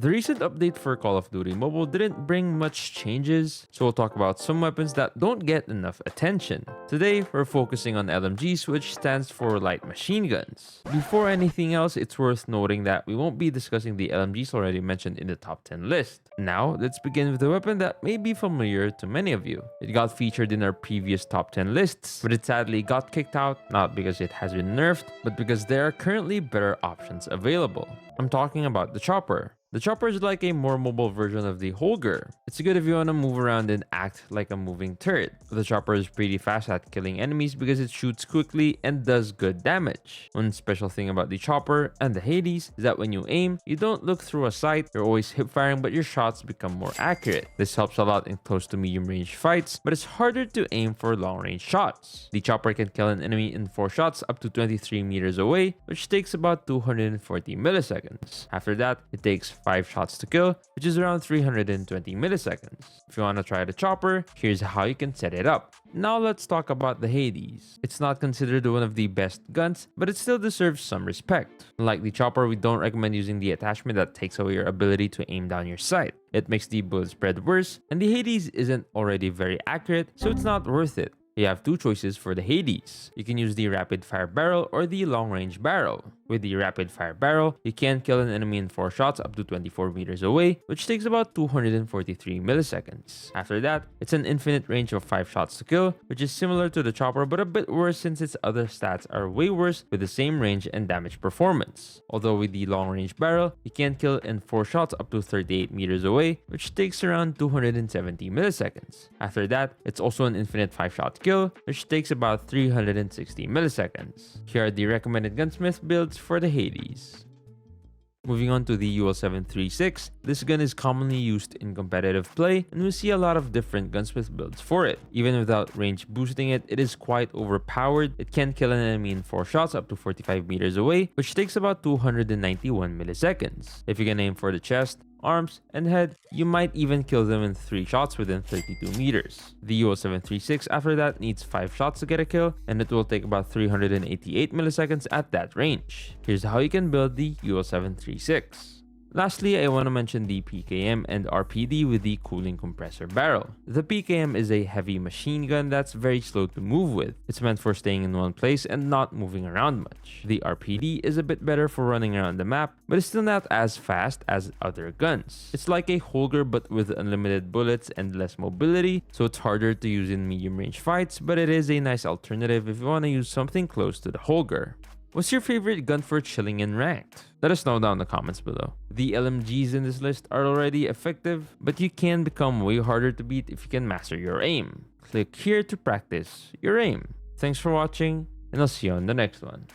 The recent update for Call of Duty Mobile didn't bring much changes, so we'll talk about some weapons that don't get enough attention. Today, we're focusing on LMGs, which stands for light machine guns. Before anything else, it's worth noting that we won't be discussing the LMGs already mentioned in the top 10 list. Now, let's begin with a weapon that may be familiar to many of you. It got featured in our previous top 10 lists, but it sadly got kicked out, not because it has been nerfed, but because there are currently better options available. I'm talking about the chopper. The chopper is like a more mobile version of the Holger. It's good if you want to move around and act like a moving turret. But the chopper is pretty fast at killing enemies because it shoots quickly and does good damage. One special thing about the chopper and the Hades is that when you aim, you don't look through a sight, you're always hip firing, but your shots become more accurate. This helps a lot in close to medium range fights, but it's harder to aim for long range shots. The chopper can kill an enemy in 4 shots up to 23 meters away, which takes about 240 milliseconds. After that, it takes 5 shots to kill, which is around 320 milliseconds. If you want to try the chopper, here's how you can set it up. Now let's talk about the Hades. It's not considered one of the best guns, but it still deserves some respect. Like the chopper, we don't recommend using the attachment that takes away your ability to aim down your sight. It makes the bullet spread worse, and the Hades isn't already very accurate, so it's not worth it. You have 2 choices for the Hades. You can use the rapid fire barrel or the long range barrel. With the rapid fire barrel, you can kill an enemy in 4 shots up to 24 meters away, which takes about 243 milliseconds. After that, it's an infinite range of 5 shots to kill, which is similar to the chopper but a bit worse since its other stats are way worse with the same range and damage performance. Although with the long range barrel, you can kill in 4 shots up to 38 meters away, which takes around 270 milliseconds. After that, it's also an infinite 5 shot kill, which takes about 360 milliseconds. Here are the recommended Gunsmith builds for the Hades. Moving on to the UL736, this gun is commonly used in competitive play and we see a lot of different gunsmith builds for it. Even without range boosting it, it is quite overpowered. It can kill an enemy in 4 shots up to 45 meters away, which takes about 291 milliseconds. If you can aim for the chest, arms, and head, you might even kill them in 3 shots within 32 meters. The UL736 after that needs 5 shots to get a kill, and it will take about 388 milliseconds at that range. Here's how you can build the UL736. Lastly, I want to mention the PKM and RPD with the cooling compressor barrel. The PKM is a heavy machine gun that's very slow to move with. It's meant for staying in one place and not moving around much. The RPD is a bit better for running around the map, but it's still not as fast as other guns. It's like a Holger but with unlimited bullets and less mobility, so it's harder to use in medium range fights, but it is a nice alternative if you want to use something close to the Holger. What's your favorite gun for chilling in ranked? Let us know down in the comments below. The LMGs in this list are already effective, but you can become way harder to beat if you can master your aim. Click here to practice your aim. Thanks for watching, and I'll see you on the next one.